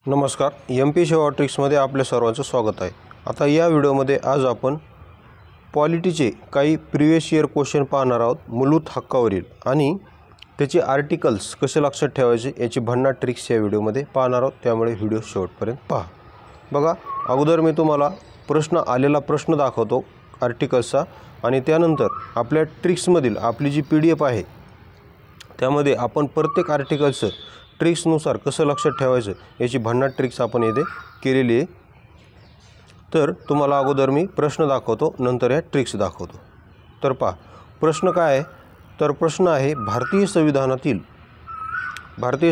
नमस्कार, MP सेवा ट्रिक्समध्ये आपल्या सर्वांचं स्वागत आहे। आता या व्हिडिओमध्ये आज आपण पॉलिटीचे काही प्रिवियस इयर क्वेश्चन पाहणार आहोत मूलभूत हक्कावरील आणि त्याचे आर्टिकल्स कसे लक्षात ठेवायचे याची भन्नाट ट्रिक्स या व्हिडिओमध्ये पाहणार आहोत, त्यामुळे व्हिडिओ शेवटपर्यंत पहा। बघा, अगोदर मी तुम्हाला आलेला प्रश्न दाखवतो आर्टिकल्सचा आणि त्यानंतर आपल्या ट्रिक्समधील आपली जी PDF आहे त्यामध्ये आपण प्रत्येक आर्टिकलचं ट्रिक्सनुसार कसं लक्षात ठेवायचं याची भन्नाट ट्रिक्स आपण येथे केलेली आहे। तर तुम्हाला अगोदर मी प्रश्न दाखवतो, नंतर या ट्रिक्स दाखवतो। तर पहा, प्रश्न काय आहे? तर प्रश्न आहे भारतीय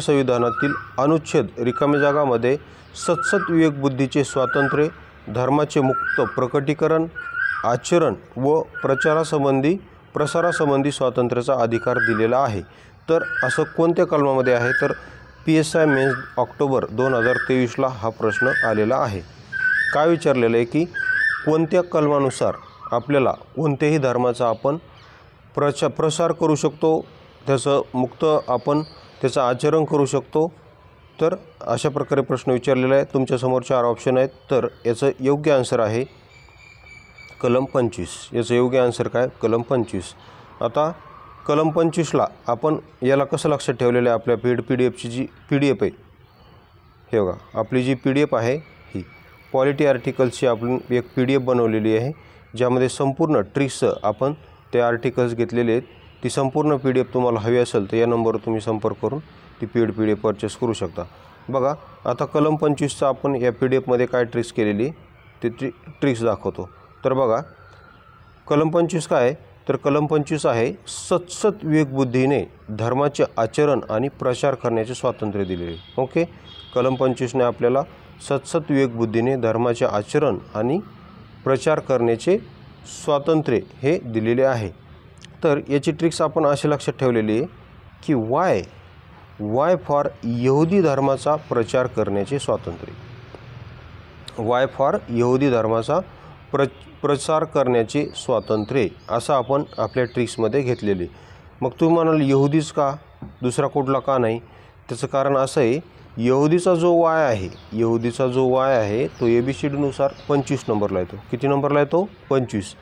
संविधानातील अनुच्छेद रिकाम्या जागामध्ये सतसत विवेकबुद्धीचे स्वातंत्र्य, धर्माचे मुक्त प्रकटीकरण, आचरण व प्रसारासंबंधी स्वातंत्र्याचा अधिकार दिलेला आहे। तर असं कोणत्या कलमामध्ये आहे? तर PSI मेन्स ऑक्टोबर 2023ला हा प्रश्न आलेला आहे। काय विचारलेलं आहे की कोणत्या कलमानुसार आपल्याला कोणत्याही धर्माचा आपण प्रसार करू शकतो, त्याचं मुक्त आपण त्याचं आचरण करू शकतो। तर अशा प्रकारे प्रश्न विचारलेला आहे। तुमच्यासमोर 4 ऑप्शन आहेत, तर याचं योग्य आन्सर आहे कलम 25। याचं योग्य आन्सर काय? कलम 25। आता कलम 25ला आपण याला कसं लक्षात ठेवलेलं आहे? आपल्या PDFची जी PDF आहे, हे बघा, आपली जी PDF आहे ही पॉलिटी आर्टिकल्सची आपण एक PDF बनवलेली आहे, ज्यामध्ये संपूर्ण ट्रिक्स आपण ते आर्टिकल्स घेतलेले आहेत। ती संपूर्ण PDF तुम्हाला हवी असेल तर या नंबरवर तुम्ही संपर्क करून ती PDF परचेस करू शकता। बघा, आता कलम 25चा आपण या PDFमध्ये काय ट्रिक्स केलेली ते ट्रिक्स दाखवतो। तर बघा, कलम 25 काय आहे? तर कलम 25 आहे सतसत विवेकबुद्धीने धर्माचे आचरण आणि प्रचार करण्याचे स्वातंत्र्य दिलेले। ओके, कलम 25ने आपल्याला सतसत विवेकबुद्धीने धर्माचे आचरण आणि प्रचार करण्याचे स्वातंत्र्य हे दिलेले आहे। तर याची ट्रिक्स आपण अशी लक्षात ठेवलेली आहे की वाय फॉर यहुदी धर्माचा प्रचार करण्याचे स्वातंत्र्य, वाय फॉर यहुदी धर्माचा प्रचार करण्याचे स्वातंत्र्य असं आपण आपल्या ट्रिक्समध्ये घेतलेले। मग तुम्ही म्हणाल यहुदीच का, दुसरा कुठला का नाही? त्याचं कारण असं आहे, यहुदीचा जो वाय आहे तो ABCDनुसार 25 नंबरला येतो। किती नंबरला येतो? 25।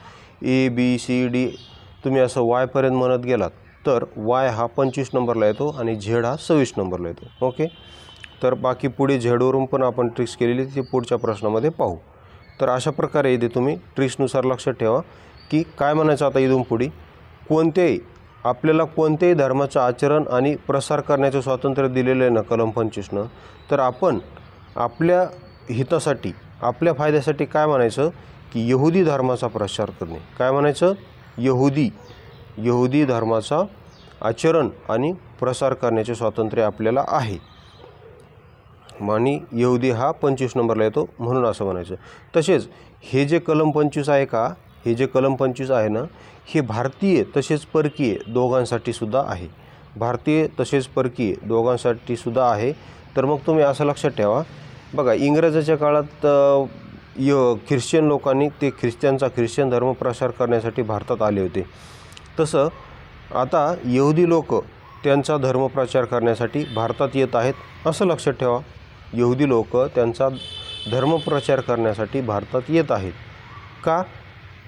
ABCD तुम्ही असं वायपर्यंत म्हणत गेलात तर वाय हा 25 नंबरला येतो आणि झेड हा 26 नंबरला येतो। ओके, तर बाकी पुढे झेडवरून पण आपण ट्रिक्स केलेली, ते पुढच्या प्रश्नामध्ये पाहू। तर अशा प्रकारे इथे तुम्ही ट्रिक्सनुसार लक्षात ठेवा की काय म्हणायचं आता इथून पुढे आपल्याला कोणत्याही धर्माचं आचरण आणि प्रसार करण्याचं स्वातंत्र्य दिलेलं आहे ना कलम 25नं, तर आपण आपल्या हितासाठी, आपल्या फायद्यासाठी काय म्हणायचं की यहुदी धर्माचा प्रचार करणे। काय म्हणायचं? यहुदी धर्माचा आचरण आणि प्रसार करण्याचे स्वातंत्र्य आपल्याला आहे आणि यहुदी हा 25 नंबरला येतो म्हणून असं म्हणायचं। तसेच हे जे कलम 25 आहे का, हे जे कलम 25 आहे ना, हे भारतीय तसेच परकीय दोघांसाठी सुद्धा आहे। भारतीय तसेच परकीय दोघांसाठी सुद्धा आहे। तर मग तुम्ही असं लक्षात ठेवा, बघा, इंग्रजाच्या काळात ख्रिश्चन लोकांनी ख्रिश्चन धर्म प्रसार करण्यासाठी भारतात आले होते। तसं आता यहुदी लोक त्यांचा धर्म प्रचार करण्यासाठी भारतात येत आहेत असं लक्षात ठेवा। यहुदी लोक त्यांचा धर्म प्रचार करण्यासाठी भारतात येत आहेत का?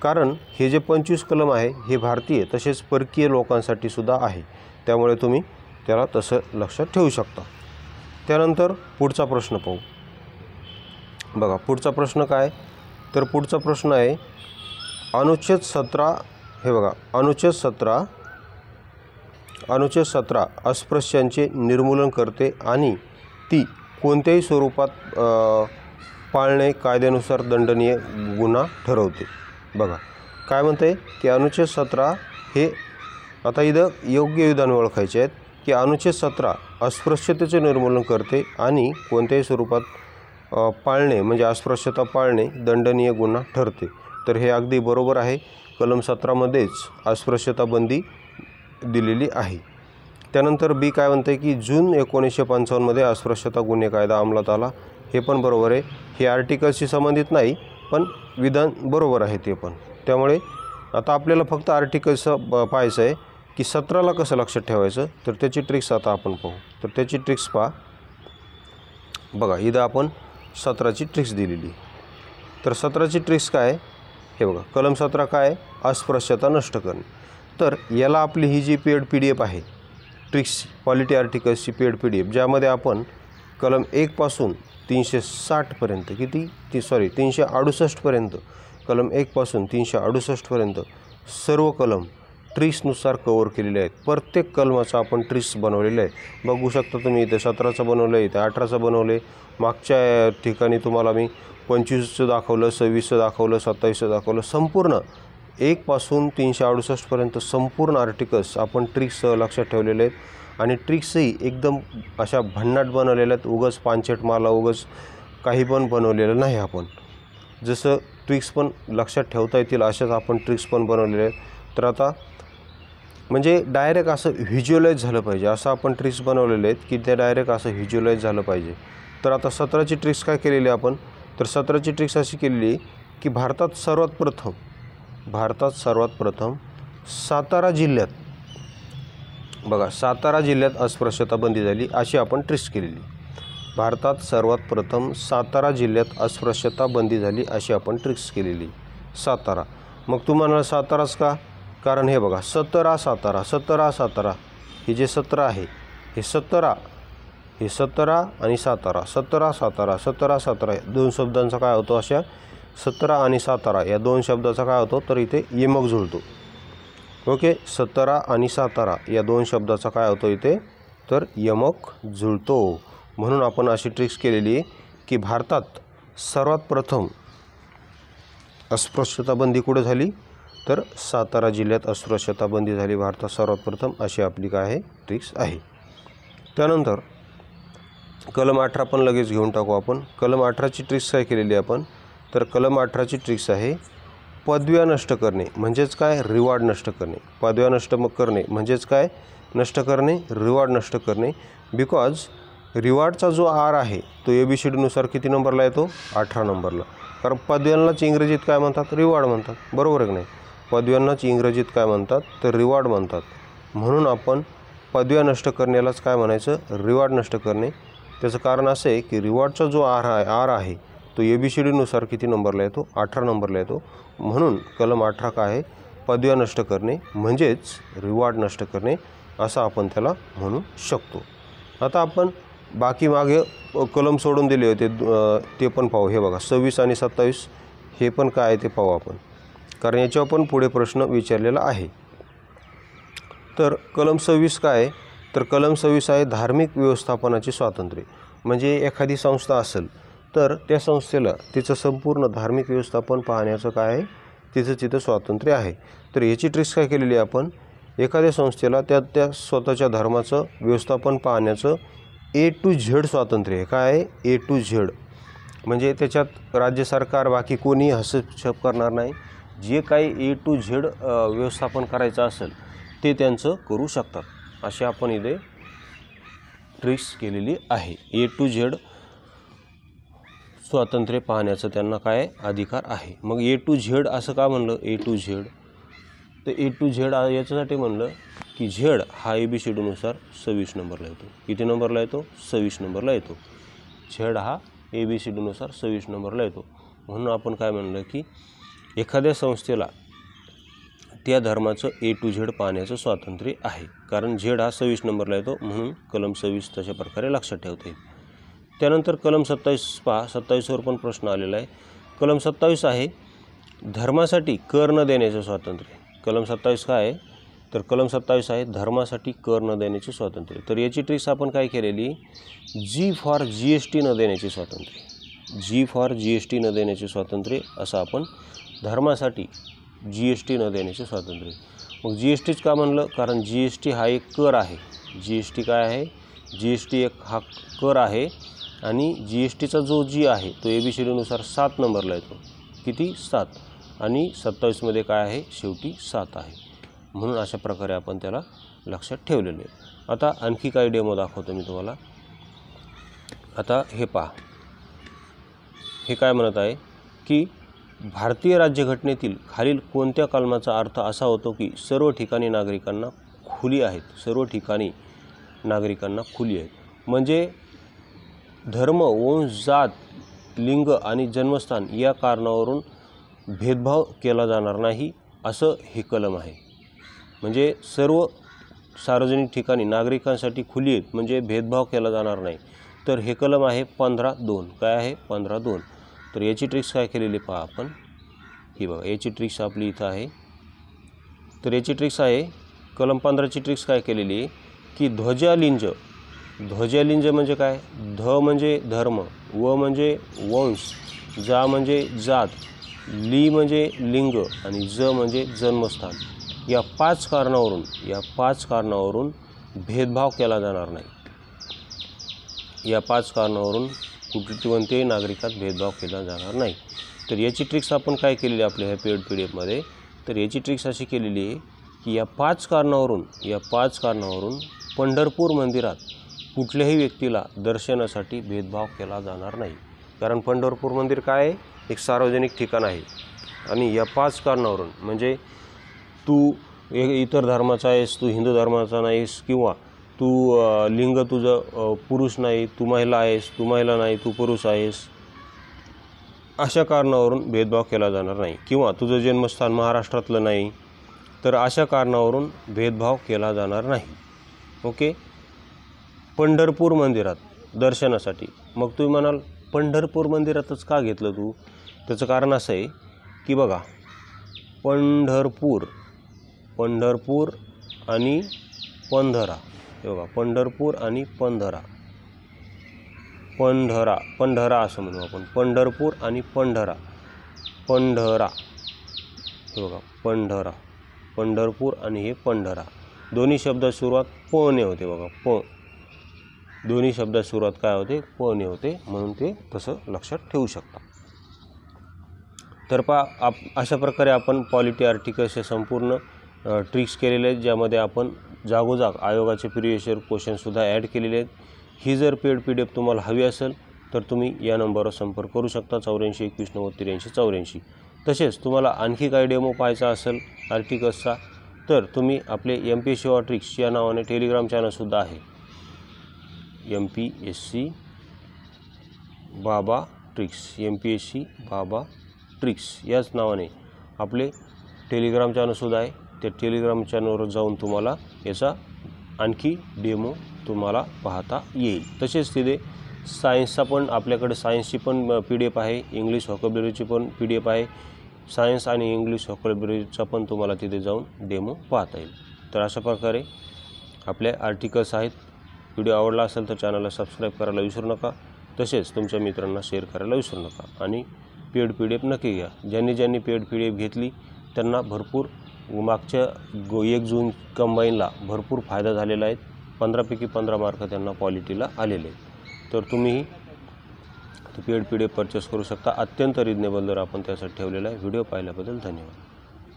कारण हे जे 25 कलम आहे हे भारतीय तसेच परकीय लोकांसाठी सुद्धा आहे, त्यामुळे तुम्ही त्याला तसं लक्षात ठेवू शकता। त्यानंतर पुढचा प्रश्न पाहू। बघा, पुढचा प्रश्न काय? तर पुढचा प्रश्न आहे अनुच्छेद 17। हे बघा, अनुच्छेद 17 अस्पृश्यांचे निर्मूलन करते आणि ती कोणत्याही स्वरूपात पाळणे कायद्यानुसार दंडनीय गुन्हा ठरवते। बघा, काय म्हणते की अनुच्छेद 17 हे, आता इथं योग्य विधान ओळखायचे आहेत की अनुच्छेद 17 अस्पृश्यतेचे निर्मूलन करते आणि कोणत्याही स्वरूपात पाळणे म्हणजे अस्पृश्यता पाळणे दंडनीय गुन्हा ठरते। तर हे अगदी बरोबर आहे। कलम 17मध्येच अस्पृश्यता बंदी दिलेली आहे। त्यानंतर B काय म्हणते की जून 1955मध्ये अस्पृश्यता गुन्हे कायदा अंमलात आला। हे पण बरोबर आहे। हे आर्टिकल्सशी संबंधित नाही, पण विधान बरोबर आहे ते पण। त्यामुळे आता आपल्याला फक्त आर्टिकल्स पाहायचं आहे की 17ला कसं लक्षात ठेवायचं, तर त्याची ट्रिक्स आता आपण पाहू। तर त्याची ट्रिक्स पहा। बघा इथं आपण 17ची ट्रिक्स दिलेली. तर 17ची ट्रिक्स काय आहे हे बघा. कलम 17 काय आहे, अस्पृश्यता नष्ट करणे. तर याला आपली ही जी पेड PDF आहे ट्रिक्स पॉलिटी आर्टिकल्सची पेड PDF, ज्यामध्ये आपण कलम 1 पासून 360 पर्यंत 368 पर्यंत, कलम 1 पासून 368 पर्यंत सर्व कलम ट्रिक्सनुसार कवर केलेले आहेत. प्रत्येक कलमाचा आपण ट्रिक्स बनवलेले आहे. बघू शकता तुम्ही इथे 17चं बनवलं आहे, इथे 18चं बनवलं आहे. मागच्या ठिकाणी तुम्हाला मी 25चं दाखवलं, 26चं दाखवलं, 27चं दाखवलं. संपूर्ण 1 पासून 368 पर्यंत संपूर्ण आर्टिकल्स आपण ट्रिक्ससह लक्षात ठेवलेले आहेत. आणि ट्रिक्सही एकदम अशा भन्नाट बनवलेल्या आहेत. उगाच पांचट माला उगाच काही पण बनवलेलं नाही आपण. जसं ट्रिक्स पण लक्षात ठेवता येतील अशाच आपण ट्रिक्स पण बनवलेले आहेत. तर आता म्हणजे डायरेक्ट असं व्हिज्युअलाइज झालं पाहिजे असं आपण ट्रिक्स बनवलेले आहेत की ते डायरेक्ट असं व्हिज्युअलाइज झालं पाहिजे. तर आता 17ची ट्रिक्स काय केलेली आपण, तर 17ची ट्रिक्स अशी केलेली की भारतात सर्वात प्रथम सातारा जिल्ह्यात, बघा सातारा जिल्ह्यात अस्पृश्यता बंदी झाली अशी आपण ट्रिक्स केलेली. भारतात सर्वात प्रथम सातारा जिल्ह्यात अस्पृश्यता बंदी झाली अशी आपण ट्रिक्स केलेली. सातारा. मग तुम्हाला साताराच का, कारण हे बघा 17 सातारा हे जे 17 आहे हे 17 आणि सातारा, 17 सातारा दोन शब्दांचा काय होतो, अशा 17 आणि सातारा या दोन शब्दाचा काय होतो, तर इथे यमक जुळतो. ओके, 17 आणि सातारा या दोन शब्दाचा काय होतो इथे, तर यमक जुळतो. म्हणून आपण अशी ट्रिक्स केलेली आहे की भारतात सर्वात प्रथम अस्पृश्यता बंदी कुठे झाली, तर सातारा जिल्ह्यात अस्पृश्यता बंदी झाली भारतात सर्वात प्रथम, अशी आपली काय आहे ट्रिक्स आहे. त्यानंतर कलम 18 पण लगेच घेऊन टाकू आपण. कलम 18ची ट्रिक्स काय केलेली आपण, तर कलम 18ची ट्रिक्स आहे पदव्या नष्ट करणे म्हणजेच काय, रिवॉर्ड नष्ट करणे. पदव्या नष्ट करणे म्हणजेच काय, नष्ट करणे, रिवॉर्ड नष्ट करणे. बिकॉज रिवॉर्डचा जो आर आहे तो ABCDनुसार किती नंबरला येतो, 18 नंबरला. कारण पदव्यांनाच इंग्रजीत काय म्हणतात, रिवॉर्ड म्हणतात, बरोबर आहे की नाही. पदव्यांनाच इंग्रजीत काय म्हणतात, तर रिवॉर्ड म्हणतात. म्हणून आपण पदव्या नष्ट करण्यालाच काय म्हणायचं, रिवॉर्ड नष्ट करणे. त्याचं कारण असं आहे की रिवॉर्डचा जो आर आहे तो ABCDनुसार किती नंबरला येतो, 18 नंबरला येतो. म्हणून कलम 18 काय आहे, पदव्या नष्ट करणे म्हणजेच रिवॉर्ड नष्ट करणे असं आपण त्याला म्हणू शकतो. आता आपण बाकी मागे कलम सोडून दिले होते ते पण पाहू. हे बघा 26 आणि 27 हे पण काय आहे ते पाहू आपण, कारण याच्यावर पण पुढे प्रश्न विचारलेला आहे. तर कलम 26 काय आहे, तर कलम 26 आहे धार्मिक व्यवस्थापनाचे स्वातंत्र्य. म्हणजे एखादी संस्था असेल तर त्या संस्थेला तिचं संपूर्ण धार्मिक व्यवस्थापन पाहण्याचं काय आहे, तिथं स्वातंत्र्य आहे. तर याची ट्रिक्स काय केलेली आहे आपण, एखाद्या संस्थेला त्या स्वतःच्या धर्माचं व्यवस्थापन पाहण्याचं A to Z स्वातंत्र्य आहे. काय आहे, A to Z. म्हणजे त्याच्यात राज्य सरकार बाकी कोणी हस्तक्षेप करणार नाही. जे काही A to Z व्यवस्थापन करायचं असेल ते त्यांचं करू शकतात, अशी आपण इथे ट्रिक्स केलेली आहे. A to Z स्वातंत्र्य पाहण्याचं त्यांना काय अधिकार आहे. मग A to Z असं का म्हणलं, A to Z, तर A to Z याच्यासाठी म्हणलं की Z हा ABCDनुसार 26 नंबरला येतो. किती नंबरला येतो, 26 नंबरला येतो. Z हा ABCDनुसार 26 नंबरला येतो. म्हणून आपण काय म्हणलं की एखाद्या संस्थेला त्या धर्माचं A to Z पाहण्याचं स्वातंत्र्य आहे. कारण Z हा 26 नंबरला येतो, म्हणून कलम 26 तशा प्रकारे लक्षात ठेवता येईल. त्यानंतर कलम 27 पहा, 27वर पण प्रश्न आलेला आहे. कलम 27 आहे धर्मासाठी कर न देण्याचे स्वातंत्र्य. कलम 27 काय आहे, तर कलम 27 आहे धर्मासाठी कर न देण्याचे स्वातंत्र्य. तर याची ट्रिक्स आपण काय केलेली, G फॉर GST न देण्याचे स्वातंत्र्य. G फॉर GST न देण्याचे स्वातंत्र्य असं आपण धर्मासाठी GST न देण्याचे स्वातंत्र्य. मग GSTच का म्हणलं, कारण GST हा एक कर आहे. GST काय आहे, GST एक हा कर आहे आणि GSTचा जो G आहे तो ABCDनुसार 7 नंबरला येतो. किती, 7. आणि 27मध्ये काय आहे, शेवटी 7 आहे. म्हणून अशा प्रकारे आपण त्याला लक्षात ठेवलेले आहे. आता आणखी काही डेमो दाखवतो मी तुम्हाला. आता हे पहा, हे काय म्हणत आहे की भारतीय राज्यघटनेतील खालील कोणत्या कलमाचा अर्थ असा होतो की सर्व ठिकाणी नागरिकांना खुली आहेत. सर्व ठिकाणी नागरिकांना खुली आहेत. म्हणजे धर्म, वंश, जात, लिंग आणि जन्मस्थान या कारणावरून भेदभाव केला जाणार नाही असं हे कलम आहे. म्हणजे सर्व सार्वजनिक ठिकाणी नागरिकांसाठी खुली आहेत, म्हणजे भेदभाव केला जाणार नाही. तर हे कलम आहे 15(2). काय आहे? 15(2). तर याची ट्रिक्स काय केलेली पहा आपण. ही बघा, याची ट्रिक्स आपली इथं आहे. तर याची ट्रिक्स आहे, कलम 15ची ट्रिक्स काय केलेली आहे की ध्वजालिंज म्हणजे काय? ध म्हणजे धर्म, व म्हणजे वंश, जा म्हणजे जात, ली म्हणजे लिंग आणि ज म्हणजे जन्मस्थान. या 5 कारणावरून भेदभाव केला जाणार नाही. या 5 कारणावरून कोणत्याही नागरिकात भेदभाव केला जाणार नाही. तर याची ट्रिक्स आपण काय केलेली आपल्या ह्या पेड PDF तर याची ट्रिक्स अशी केलेली आहे की या 5 कारणावरून पंढरपूर मंदिरात कुठल्याही व्यक्तीला दर्शनासाठी भेदभाव केला जाणार नाही. कारण पंढरपूर मंदिर काय आहे? एक सार्वजनिक ठिकाण आहे. आणि या 5 कारणावरून म्हणजे तू इतर धर्माचा आहेस, तू हिंदू धर्माचा नाहीस, किंवा तू लिंग तुझं पुरुष नाही, तू महिला आहेस, तू महिला नाही, तू पुरुष आहेस, अशा कारणावरून भेदभाव केला जाणार नाही. किंवा तुझं जन्मस्थान महाराष्ट्रातलं नाही, तर अशा कारणावरून भेदभाव केला जाणार नाही. ओके. पंढरपूर मंदिरात दर्शनासाठी. मग तुम्ही म्हणाल पंढरपूर मंदिरातच का घेतलं तू? त्याचं कारण असं आहे की बघा, पंढरपूर आणि पंधरा. हे बघा, पंढरपूर आणि पंधरा असं म्हणू आपण. पंढरपूर आणि पंढरा. हे बघा, पंढरपूर आणि हे पंढरा. दोन्ही शब्दात सुरुवात प ने होते. बघा, दोन्ही शब्दात सुरुवात काय होते? प ने होते. म्हणून ते तसं लक्षात ठेवू शकता. तर अशा प्रकारे आपण पॉलिटी आर्टिकल्सचे संपूर्ण ट्रिक्स केलेले आहेत, ज्यामध्ये आपण जागोजाग आयोगाचे प्रिव्हियस इयर क्वेश्चनसुद्धा ॲड केलेले आहेत. ही जर पेड PDF तुम्हाला हवी असेल तर तुम्ही या नंबरवर संपर्क करू शकता 84 21 90 83 84. तसेच तुम्हाला आणखी काही डेमो पाहायचा असेल आर्टिकल्सचा तर तुम्ही आपले MPSC ट्रिक्स या नावाने टेलिग्राम चॅनलसुद्धा आहे. MPSC बाबा ट्रिक्स याच नावाने आपले टेलिग्राम चॅनलसुद्धा आहे. त्या टेलिग्राम चॅनलवर जाऊन तुम्हाला याचा आणखी डेमो तुम्हाला पाहता येईल. तसेच तिथे सायन्सचा पण आपल्याकडे सायन्सची पण PDF आहे, इंग्लिश व्होकॅब्युलरीची पण PDF आहे. सायन्स आणि इंग्लिश व्होकॅब्युलरीचा पण तुम्हाला तिथे जाऊन डेमो पाहता येईल. तर अशा प्रकारे आपले आर्टिकल्स आहेत. व्हिडिओ आवडला असेल तर चॅनलला सबस्क्राईब करायला विसरू नका. तसेच तुमच्या मित्रांना शेअर करायला विसरू नका. आणि पेड PDF नक्की घ्या. ज्यांनी पेड PDF घेतली त्यांना भरपूर मागच्या 1 जून कंबाईनला भरपूर फायदा झालेला आहे. 15पैकी 15 मार्क त्यांना पॉलिटीला आलेले आहेत. तर तुम्हीही पेड PDF परचेस करू शकता. अत्यंत रिजनेबल दर आपण त्यासाठी ठेवलेला आहे. व्हिडिओ पाहिल्याबद्दल धन्यवाद.